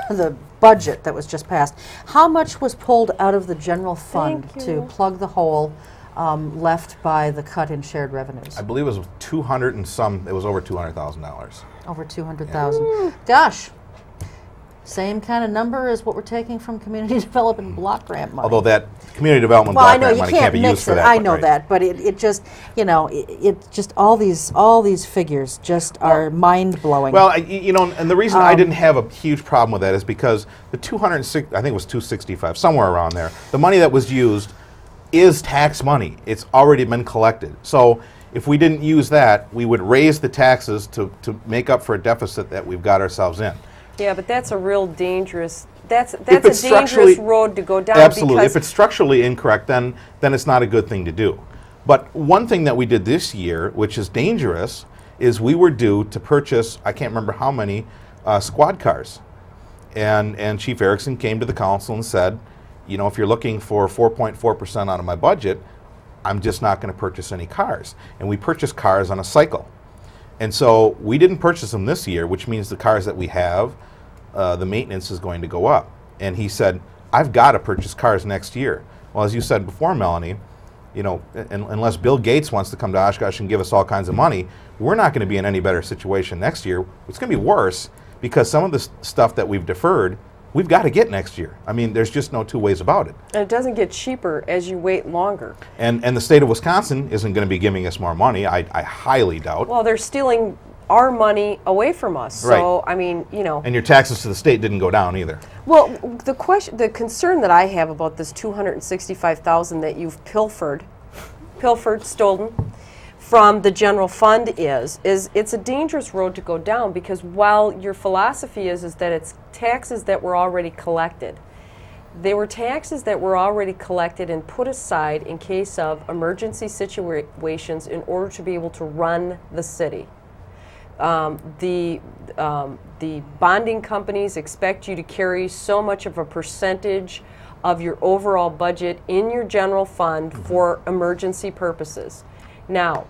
the budget that was just passed. How much was pulled out of the general fund to plug the hole left by the cut in shared revenues? I believe it was 200 and some. It was over $200,000. Over 200,000. Yeah. Gosh. Same kind of number as what we're taking from community development block grant money. Although that community development block grant money can't be used for that. I know that, but it just, you know, it just all these figures just are mind blowing. Well, you know, and the reason I didn't have a huge problem with that is because the 206, I think it was 265, somewhere around there. The money that was used is tax money. It's already been collected. So if we didn't use that, we would raise the taxes to make up for a deficit that we've got ourselves in. Yeah, but that's a real dangerous. That's a dangerous road to go down. Absolutely. If it's structurally incorrect, then it's not a good thing to do. But one thing that we did this year, which is dangerous, is we were due to purchase, I can't remember how many, squad cars. And Chief Erickson came to the council and said, you know, if you're looking for 4.4% out of my budget, I'm just not going to purchase any cars. And we purchased cars on a cycle. And so we didn't purchase them this year, which means the cars that we have, the maintenance is going to go up. And he said, I've got to purchase cars next year. Well, as you said before, Melanie, you know, unless Bill Gates wants to come to Oshkosh and give us all kinds of money, we're not going to be in any better situation next year. It's going to be worse because some of the stuff that we've deferred, we've got to get next year. I mean, there's just no two ways about it. And it doesn't get cheaper as you wait longer. And the state of Wisconsin isn't going to be giving us more money, I highly doubt. Well, they're stealing our money away from us. Right. So, I mean, you know. And your taxes to the state didn't go down either. Well, the concern that I have about this $265,000 that you've pilfered, stolen from the general fund is it's a dangerous road to go down, because while your philosophy is that it's taxes that were already collected, they were taxes that were already collected and put aside in case of emergency situations in order to be able to run the city. The bonding companies expect you to carry so much of a percentage of your overall budget in your general fund for emergency purposes. Now,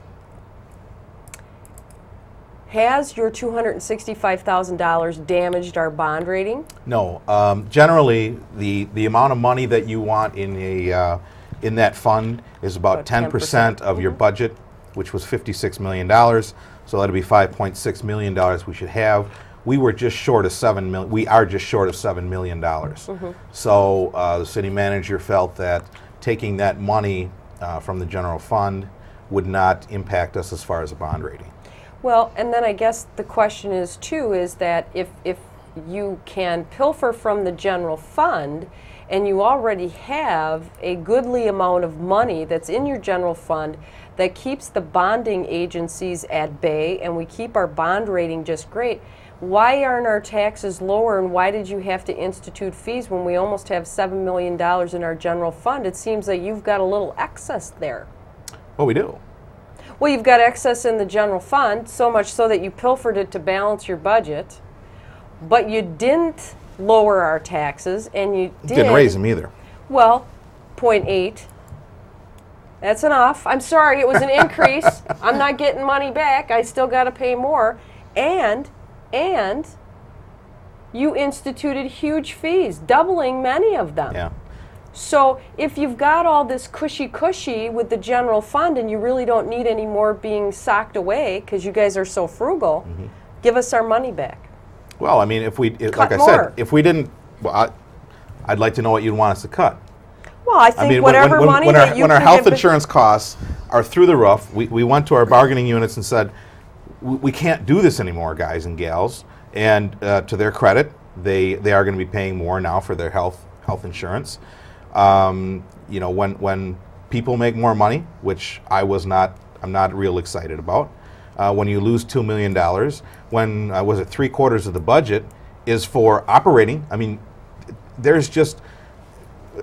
has your $265,000 damaged our bond rating? No. Generally, the amount of money that you want in a in that fund is about 10% of your budget, which was $56 million. So that'll be $5.6 million we should have. We were just short of $7 million. We are just short of $7 million. So the city manager felt that taking that money from the general fund would not impact us as far as a bond rating. Well, and then I guess the question is too, is that if you can pilfer from the general fund and you already have a goodly amount of money that's in your general fund that keeps the bonding agencies at bay and we keep our bond rating just great, why aren't our taxes lower, and why did you have to institute fees when we almost have $7 million in our general fund? It seems like you've got a little excess there. Well, we do. Well, you've got excess in the general fund, so much so that you pilfered it to balance your budget, but you didn't lower our taxes, and you Didn't raise them either. Well, 0.8. That's enough. I'm sorry, it was an increase. I'm not getting money back. I still got to pay more. And you instituted huge fees, doubling many of them. Yeah. So if you've got all this cushy with the general fund and you really don't need any more being socked away because you guys are so frugal, give us our money back. Well, I mean, like I said, if we didn't, well, I'd like to know what you'd want us to cut. Well, I think whatever money that you when our health insurance costs are through the roof, we went to our bargaining units and said, we can't do this anymore, guys and gals. And to their credit, they are going to be paying more now for their health insurance. You know, when people make more money, which I'm not real excited about. When you lose $2 million, when was it 3/4 of the budget is for operating? I mean, there's just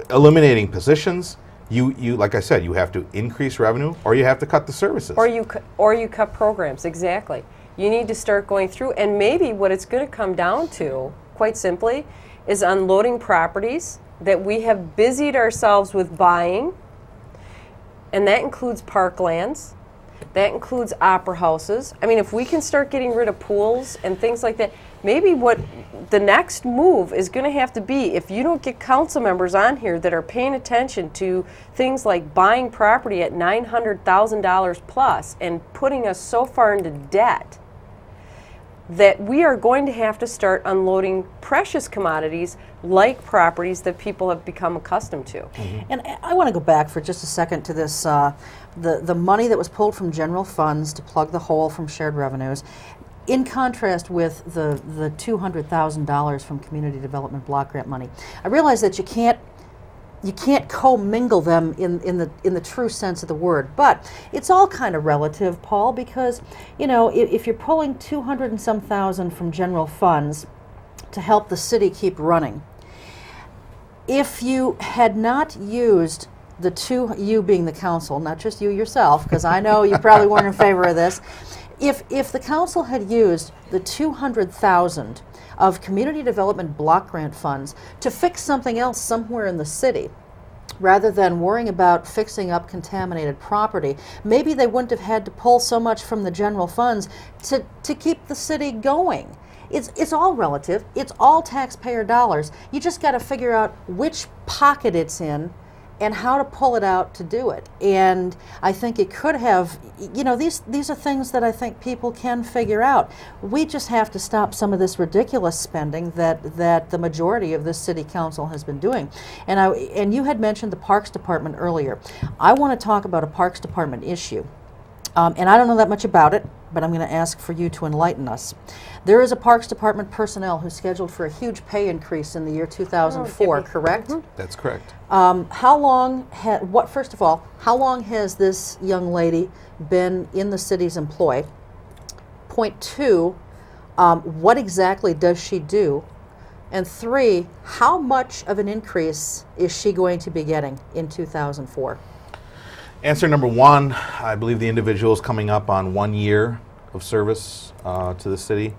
eliminating positions. You like I said, you have to increase revenue, or you have to cut the services, or you cut programs. Exactly. You need to start going through, and maybe what it's going to come down to, quite simply, is unloading properties that we have busied ourselves with buying, and that includes parklands, that includes opera houses. I mean, if we can start getting rid of pools and things like that, maybe what the next move is going to have to be, if you don't get council members on here that are paying attention to things like buying property at $900,000 plus and putting us so far into debt, that we are going to have to start unloading precious commodities like properties that people have become accustomed to. And I want to go back for just a second to this, the money that was pulled from general funds to plug the hole from shared revenues, in contrast with the $200,000 from community development block grant money. I realize that you can't commingle them in the true sense of the word, but it's all kind of relative, Paul, because you know, if you're pulling 200 and some thousand from general funds to help the city keep running, if you had not used you being the council, not just you yourself, because I know you probably weren't in favor of this, if the council had used the 200,000 of community development block grant funds to fix something else somewhere in the city, rather than worrying about fixing up contaminated property, maybe they wouldn't have had to pull so much from the general funds to keep the city going. It's all relative. It's all taxpayer dollars. You just got to figure out which pocket it's in and how to pull it out to do it. And I think it could have, you know, these are things that I think people can figure out. We just have to stop some of this ridiculous spending that the majority of this city council has been doing. And you had mentioned the Parks Department earlier. I want to talk about a Parks Department issue. And I don't know that much about it. but I'm going to ask for you to enlighten us. There is a Parks Department personnel who's scheduled for a huge pay increase in the year 2004, correct? That's correct. How long, first of all, how long has this young lady been in the city's employ? Point 2, what exactly does she do? And 3, how much of an increase is she going to be getting in 2004? Answer number 1, I believe the individual is coming up on 1 year of service to the city.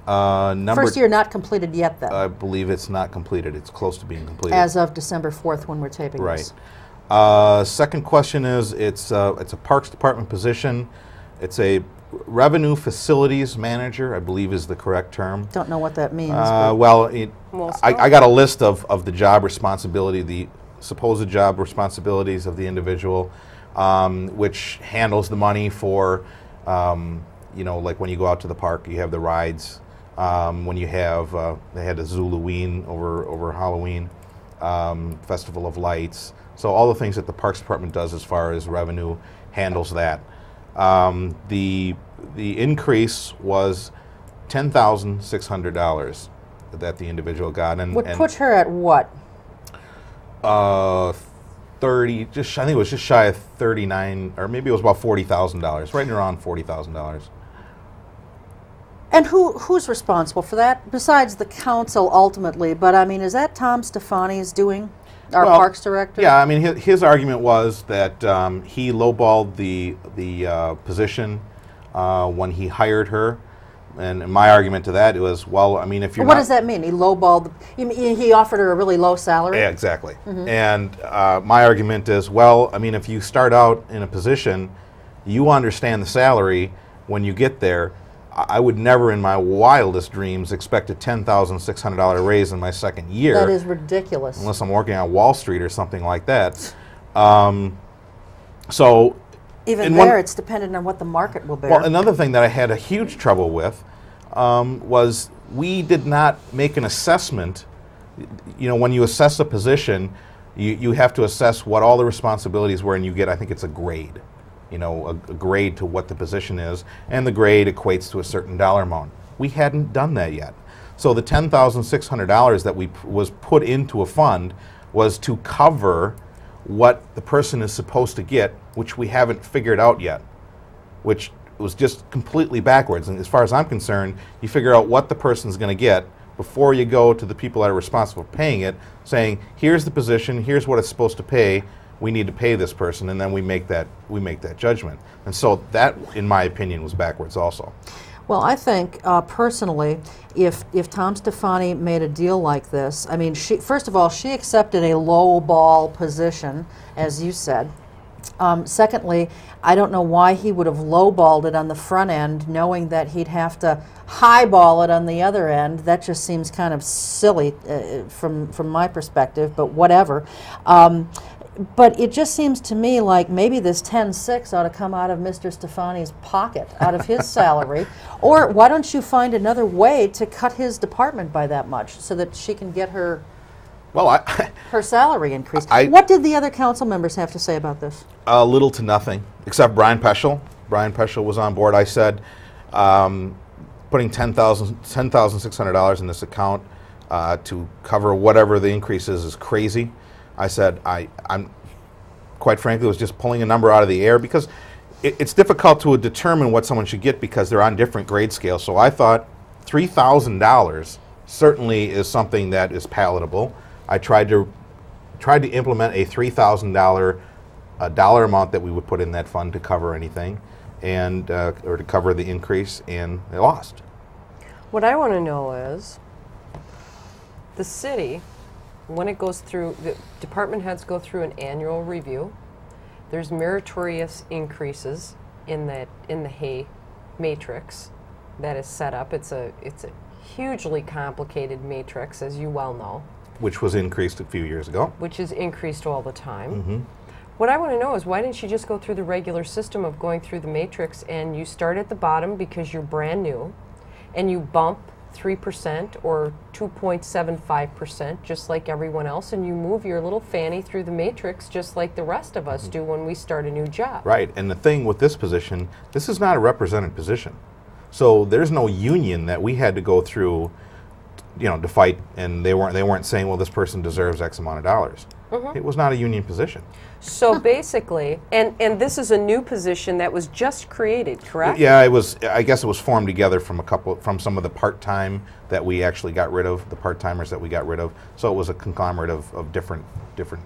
First year not completed yet, then? I believe it's not completed. It's close to being completed. As of December 4th when we're taping this. Right. Second question is, it's a Parks Department position. It's a Revenue Facilities Manager, I believe is the correct term. Don't know what that means. Well, I got a list of the job responsibility, the supposed job responsibilities of the individual, which handles the money for, you know, like when you go out to the park, you have the rides. When you have, they had a Zulaween over Halloween, Festival of Lights. So all the things that the Parks Department does as far as revenue handles that. The increase was $10,600 that the individual got, and would put her at what? 30. I think it was just shy of 39, or maybe it was about $40,000, right around $40,000. And who's responsible for that besides the council ultimately? But I mean, is that Tom Stefani's doing? Our Parks Director? Yeah, I mean, his argument was that he lowballed the position when he hired her, and my argument to that was, well, I mean, if you're what does that mean? He lowballed? You mean he offered her a really low salary? Yeah, exactly. And my argument is, well, I mean, if you start out in a position, you understand the salary when you get there. I would never in my wildest dreams expect a $10,600 raise in my second year. That is ridiculous. Unless I'm working on Wall Street or something like that. So even there, it's dependent on what the market will bear. Well, another thing that I had a huge trouble with was we did not make an assessment. You know, when you assess a position, you have to assess what all the responsibilities were, and you get, I think it's a grade. You know, a grade to what the position is, and the grade equates to a certain dollar amount. We hadn't done that yet. So the $10,600 that was put into a fund was to cover what the person is supposed to get, which we haven't figured out yet, which was just completely backwards. And as far as I'm concerned, you figure out what the person's going to get before you go to the people that are responsible for paying it, saying, here's the position, here's what it's supposed to pay, we need to pay this person, and then we make that judgment. And so that, in my opinion, was backwards also. Well, I think personally, if Tom Stefani made a deal like this, I mean, first of all, she accepted a low ball position, as you said. Secondly, I don't know why he would have lowballed it on the front end, knowing that he'd have to highball it on the other end. That just seems kind of silly from my perspective, but whatever. But it just seems to me like maybe this 10.6 ought to come out of Mr. Stefani's pocket, out of his salary. Or why don't you find another way to cut his department by that much so that she can get her her salary increase? What did the other council members have to say about this? Little to nothing, except Brian Peschel. Brian Peschel was on board. I said putting $10,600 in this account to cover whatever the increase is crazy. I said, I'm quite frankly was just pulling a number out of the air because it's difficult to determine what someone should get because they're on different grade scales. So I thought $3,000 certainly is something that is palatable. I tried to implement a $3,000 dollar amount that we would put in that fund to cover anything, and or to cover the increase, and they lost. What I want to know is the city. When it goes through, the department heads go through an annual review. There's meritorious increases in the hay matrix that is set up. It's a hugely complicated matrix, as you well know. Which was increased a few years ago. Which is increased all the time. Mm-hmm. What I want to know is why didn't you just go through the regular system of going through the matrix and you start at the bottom because you're brand new, and you bump 3% or 2.75%, just like everyone else, and you move your little fanny through the matrix just like the rest of us do when we start a new job. Right, and the thing with this position, this is not a represented position. So there's no union that we had to go through, you know, to fight, and they weren't saying, well, this person deserves X amount of dollars. It was not a union position. So basically, and this is a new position that was just created, correct? Yeah, it was. I guess it was formed together from some of the part-time that we actually got rid of, the part-timers that we got rid of. So it was a conglomerate of different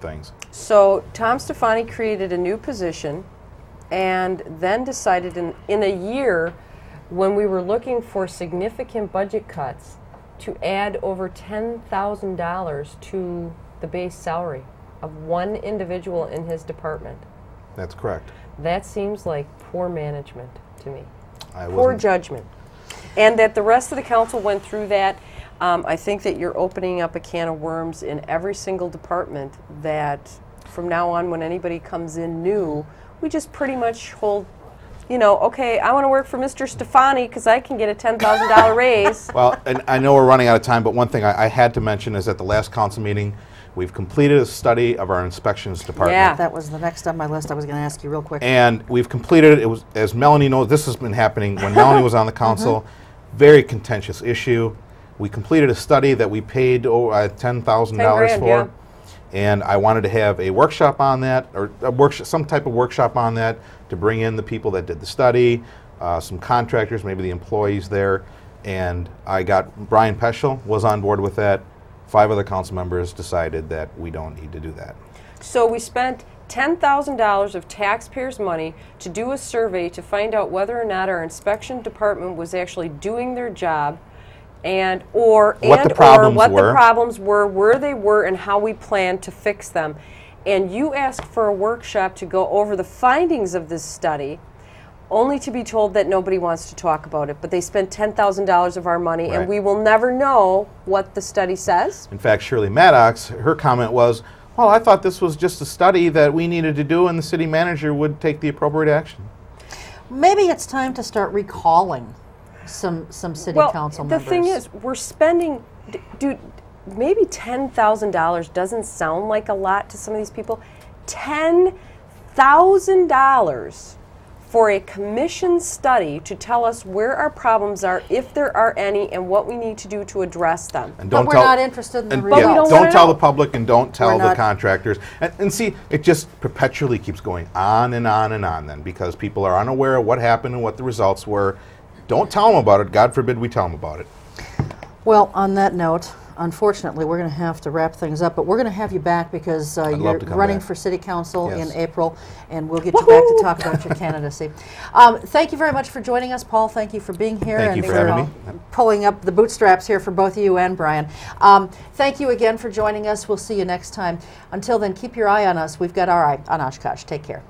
things. So Tom Stefani created a new position, and then decided in a year when we were looking for significant budget cuts to add over $10,000 to the base salary of one individual in his department. That's correct. That seems like poor management to me. Poor judgment. And that the rest of the council went through that. I think that you're opening up a can of worms in every single department that from now on when anybody comes in new, we just pretty much hold, you know, okay, I want to work for Mr. Stefani because I can get a $10,000 raise. Well, and I know we're running out of time, but one thing I had to mention is at the last council meeting, we've completed a study of our inspections department. Yeah. That was the next on my list. I was going to ask you real quick. And we've completed it. It was, as Melanie knows, this has been happening when Melanie was on the council. Very contentious issue. We completed a study that we paid $10,000 for. Yeah. And I wanted to have a workshop on that, or some type of workshop on that, to bring in the people that did the study, some contractors, maybe the employees there. And I got Brian Peschel was on board with that. 5 other council members decided that we don't need to do that. So we spent $10,000 of taxpayers' money to do a survey to find out whether or not our inspection department was actually doing their job, and what the problems were, where they were, and how we plan to fix them. And you asked for a workshop to go over the findings of this study, only to be told that nobody wants to talk about it. But they spent $10,000 of our money, Right. and we will never know what the study says. In fact, Shirley Maddox, her comment was, well, I thought this was just a study that we needed to do and the city manager would take the appropriate action. Maybe it's time to start recalling some city council members. The thing is, we're spending, dude, maybe $10,000 doesn't sound like a lot to some of these people. $10,000 for a commission study to tell us where our problems are, if there are any, and what we need to do to address them. And But we're not interested in the and results. yeah, we don't don't wanna tell know. the public and don't tell We're the not- contractors. And see, it just perpetually keeps going on and on and on then, because people are unaware of what happened and what the results were. Don't tell them about it. God forbid we tell them about it. Well, on that note, unfortunately, we're going to have to wrap things up, but we're going to have you back because love you're to come running back. for city council Yes. in April, and we'll get you back to talk about your candidacy. Thank you very much for joining us, Paul. Thank you for being here. Thank you and for having me. Pulling up the bootstraps here for both you and Brian. Thank you again for joining us. We'll see you next time. Until then, keep your eye on us. We've got our eye on Oshkosh. Take care.